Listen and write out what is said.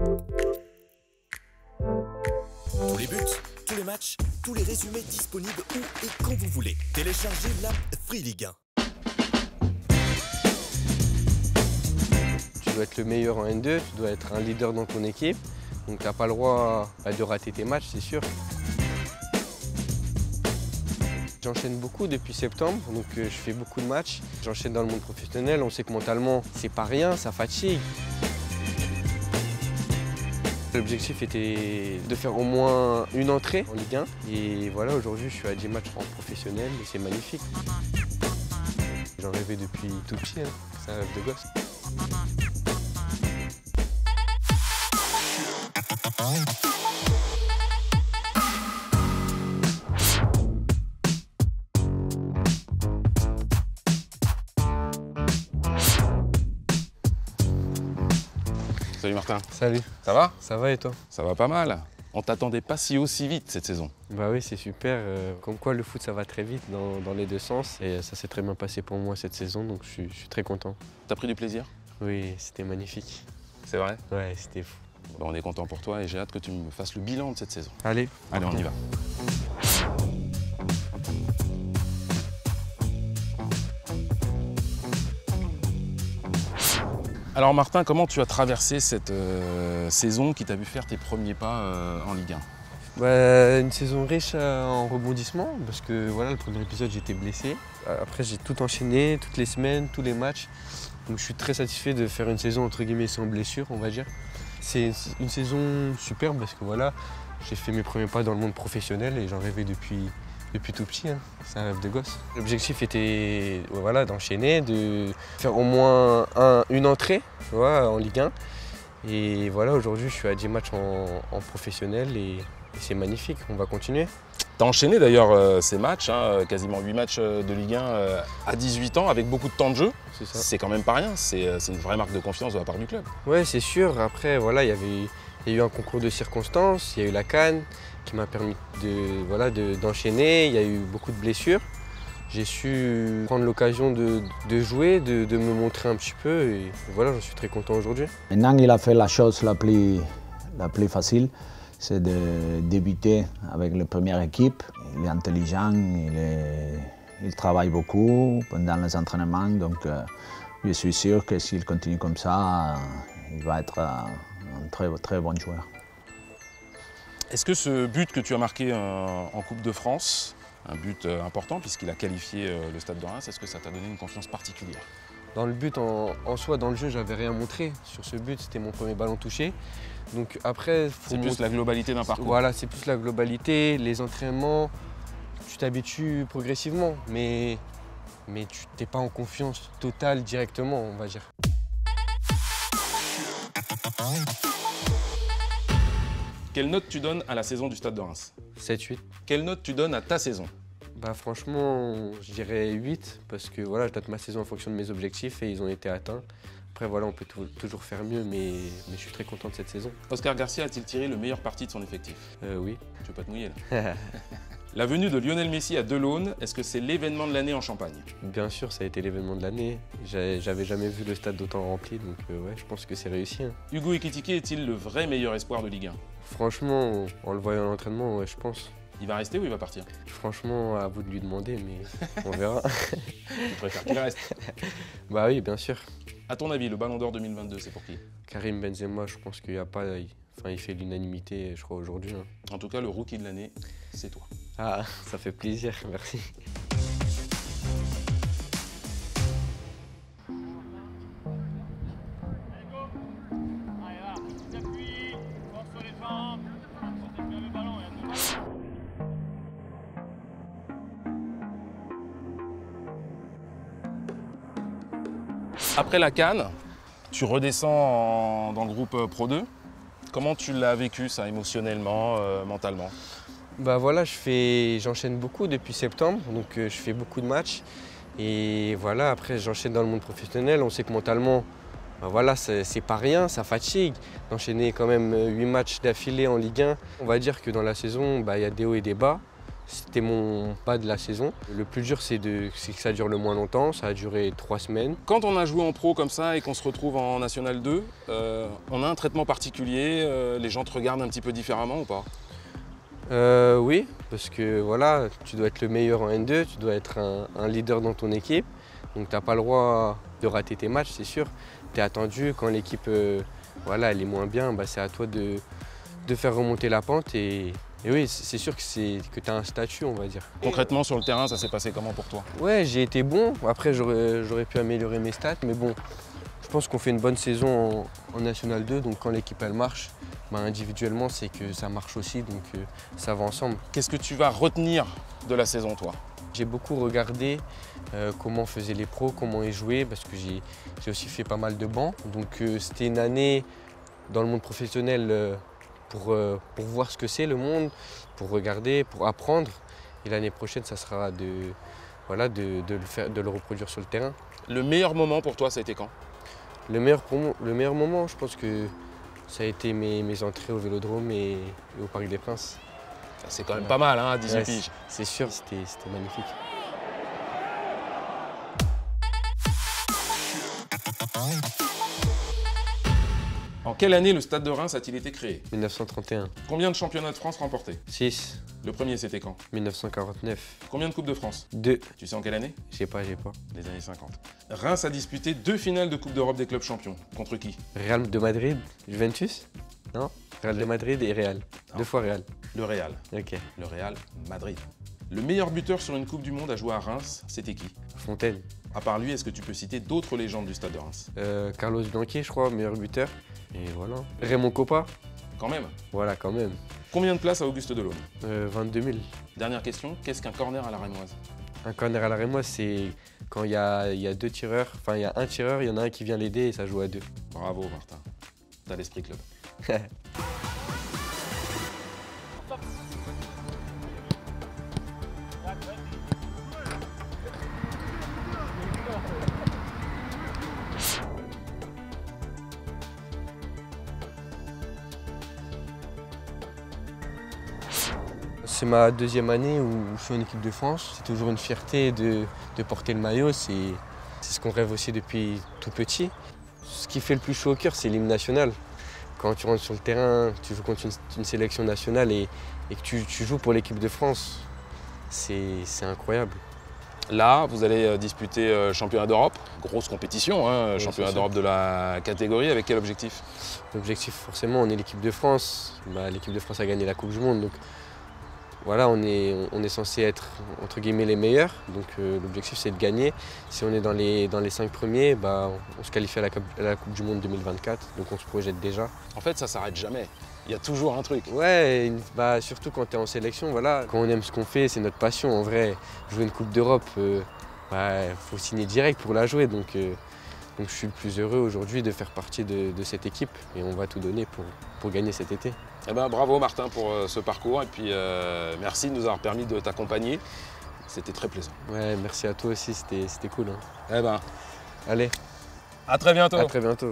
Tous les buts, tous les matchs, tous les résumés disponibles où et quand vous voulez. Téléchargez l'app Free Ligue 1. Tu dois être le meilleur en N2, tu dois être un leader dans ton équipe. Donc tu n'as pas le droit de rater tes matchs, c'est sûr. J'enchaîne beaucoup depuis septembre, donc je fais beaucoup de matchs. J'enchaîne dans le monde professionnel, on sait que mentalement, c'est pas rien, ça fatigue. L'objectif était de faire au moins une entrée en Ligue 1. Et voilà, aujourd'hui, je suis à 10 matchs en professionnel et c'est magnifique. J'en rêvais depuis tout petit, hein. C'est un rêve de gosse. Salut Martin. Salut. Ça va? Ça va et toi? Ça va pas mal. On t'attendait pas si vite cette saison. Bah oui, c'est super. Comme quoi le foot, ça va très vite dans les deux sens. Et ça s'est très bien passé pour moi cette saison, donc je suis très content. T'as pris du plaisir? Oui, c'était magnifique. C'est vrai? Ouais, c'était fou. Bon, on est content pour toi et j'ai hâte que tu me fasses le bilan de cette saison. Allez, on y va. Alors Martin, comment tu as traversé cette saison qui t'a vu faire tes premiers pas en Ligue 1? Bah, une saison riche en rebondissements parce que voilà, le premier épisode j'étais blessé. Après j'ai tout enchaîné, toutes les semaines, tous les matchs. Donc je suis très satisfait de faire une saison entre guillemets sans blessure, on va dire. C'est une saison superbe parce que voilà, j'ai fait mes premiers pas dans le monde professionnel et j'en rêvais depuis tout petit, hein. C'est un rêve de gosse. L'objectif était voilà, d'enchaîner, de faire au moins une entrée tu vois, en Ligue 1. Et voilà, aujourd'hui je suis à 10 matchs en professionnel et c'est magnifique, on va continuer. Tu as enchaîné d'ailleurs ces matchs, hein, quasiment 8 matchs de Ligue 1 à 18 ans avec beaucoup de temps de jeu. C'est quand même pas rien, c'est une vraie marque de confiance de la part du club. Ouais, c'est sûr. Après, voilà, il y a eu un concours de circonstances, il y a eu la CAN qui m'a permis d'enchaîner, il y a eu beaucoup de blessures. J'ai su prendre l'occasion de jouer, de me montrer un petit peu et voilà, j'en suis très content aujourd'hui. Maintenant, il a fait la chose la plus facile, c'est de débuter avec la première équipe. Il est intelligent, il travaille beaucoup pendant les entraînements, donc je suis sûr que s'il continue comme ça, il va être un très bon joueur. Est-ce que ce but que tu as marqué en Coupe de France, un but important puisqu'il a qualifié le Stade de Reims, est-ce que ça t'a donné une confiance particulière? Dans le but en soi, dans le jeu, j'avais rien montré. Sur ce but, c'était mon premier ballon touché. Donc après, c'est plus la globalité d'un parcours. Voilà, c'est plus la globalité, les entraînements. Tu t'habitues progressivement, mais tu n'es pas en confiance totale directement, on va dire. Quelle note tu donnes à la saison du Stade de Reims? 7-8. Quelle note tu donnes à ta saison? Bah franchement, je dirais 8 parce que voilà, je note ma saison en fonction de mes objectifs et ils ont été atteints. Après voilà, on peut toujours faire mieux, mais je suis très content de cette saison. Oscar Garcia a-t-il tiré le meilleur parti de son effectif? Oui. Tu veux pas te mouiller là? La venue de Lionel Messi à Delaune, est-ce que c'est l'événement de l'année en Champagne? Bien sûr, ça a été l'événement de l'année. J'avais jamais vu le stade d'autant rempli, donc ouais, je pense que c'est réussi. Hein. Hugo Ekitike est-il le vrai meilleur espoir de Ligue 1? Franchement, en le voyant à l'entraînement, ouais, je pense. Il va rester ou il va partir? Franchement, à vous de lui demander, mais on verra. Tu préfères qu'il reste? Bah oui, bien sûr. À ton avis, le Ballon d'Or 2022, c'est pour qui? Karim Benzema, je pense qu'il n'y a pas... Enfin, il fait l'unanimité, je crois, aujourd'hui. Hein. En tout cas, le rookie de l'année, c'est toi. Ah, ça fait plaisir, merci. Après la CAN, tu redescends dans le groupe Pro 2. Comment tu l'as vécu ça émotionnellement, mentalement? Bah voilà, j'enchaîne beaucoup depuis septembre, donc je fais beaucoup de matchs. Et voilà, après j'enchaîne dans le monde professionnel. On sait que mentalement, bah voilà, c'est pas rien, ça fatigue. D'enchaîner quand même 8 matchs d'affilée en Ligue 1. On va dire que dans la saison, bah, y a des hauts et des bas. C'était mon pas de la saison. Le plus dur, c'est que ça dure le moins longtemps. Ça a duré 3 semaines. Quand on a joué en pro comme ça et qu'on se retrouve en National 2, on a un traitement particulier, les gens te regardent un petit peu différemment ou pas? Oui, parce que voilà, tu dois être le meilleur en N2, tu dois être un leader dans ton équipe. Donc tu n'as pas le droit de rater tes matchs, c'est sûr. Tu es attendu, quand l'équipe voilà, elle est moins bien, bah, c'est à toi de faire remonter la pente. Et oui, c'est sûr que tu as un statut, on va dire. Concrètement, sur le terrain, ça s'est passé comment pour toi? Ouais, j'ai été bon. Après, j'aurais pu améliorer mes stats, mais bon, je pense qu'on fait une bonne saison en National 2. Donc quand l'équipe elle marche, bah, individuellement, c'est que ça marche aussi, donc ça va ensemble. Qu'est-ce que tu vas retenir de la saison, toi? J'ai beaucoup regardé comment faisaient les pros, comment ils jouaient, parce que j'ai aussi fait pas mal de bancs. Donc c'était une année dans le monde professionnel pour voir ce que c'est le monde, pour regarder, pour apprendre. Et l'année prochaine, ça sera de le reproduire sur le terrain. Le meilleur moment pour toi, ça a été quand? Le meilleur moment, je pense que ça a été mes entrées au Vélodrome et au Parc des Princes. C'est quand même pas mal, hein, à 18 piges. C'est sûr, c'était magnifique. En quelle année le Stade de Reims a-t-il été créé? 1931. Combien de championnats de France remportés? 6. Le premier, c'était quand? 1949. Combien de Coupes de France? 2. Tu sais en quelle année? J'ai pas. Les années 50. Reims a disputé 2 finales de Coupe d'Europe des clubs champions. Contre qui? Real de Madrid, Juventus? Non? Real de Madrid et Real. Non. 2 fois Real. Le Real. Ok. Le Real Madrid. Le meilleur buteur sur une Coupe du Monde à jouer à Reims, c'était qui? Fontaine. À part lui, est-ce que tu peux citer d'autres légendes du Stade de Reims? Carlos Blanquier, je crois, meilleur buteur. Et voilà. Raymond Coppa? Quand même. Voilà, quand même. Combien de places à Auguste Delaune? 22 000. Dernière question, qu'est-ce qu'un corner à la Rémoise? Un corner à la Rémoise, c'est quand il y a 2 tireurs, enfin il y a un tireur, il y en a un qui vient l'aider et ça joue à 2. Bravo Martin, t'as l'esprit club. C'est ma 2e année où je suis en équipe de France. C'est toujours une fierté de porter le maillot. C'est ce qu'on rêve aussi depuis tout petit. Ce qui fait le plus chaud au cœur, c'est l'hymne national. Quand tu rentres sur le terrain, tu joues contre une sélection nationale et que tu joues pour l'équipe de France, c'est incroyable. Là, vous allez disputer le championnat d'Europe. Grosse compétition, hein, championnat d'Europe de la catégorie. Avec quel objectif? L'objectif, forcément, on est l'équipe de France. Bah, l'équipe de France a gagné la Coupe du Monde. Donc, voilà, on est censé être entre guillemets les meilleurs, donc l'objectif c'est de gagner. Si on est dans les 5 premiers, bah, on se qualifie à la Coupe du Monde 2024, donc on se projette déjà. En fait, ça s'arrête jamais. Il y a toujours un truc. Ouais, bah, surtout quand tu es en sélection, voilà. Quand on aime ce qu'on fait, c'est notre passion. En vrai, jouer une Coupe d'Europe, faut signer direct pour la jouer. Donc je suis le plus heureux aujourd'hui de faire partie de cette équipe et on va tout donner pour gagner cet été. Eh ben, bravo Martin pour ce parcours et puis merci de nous avoir permis de t'accompagner. C'était très plaisant. Ouais, merci à toi aussi, c'était cool. Hein. Eh ben, allez, à très bientôt. À très bientôt.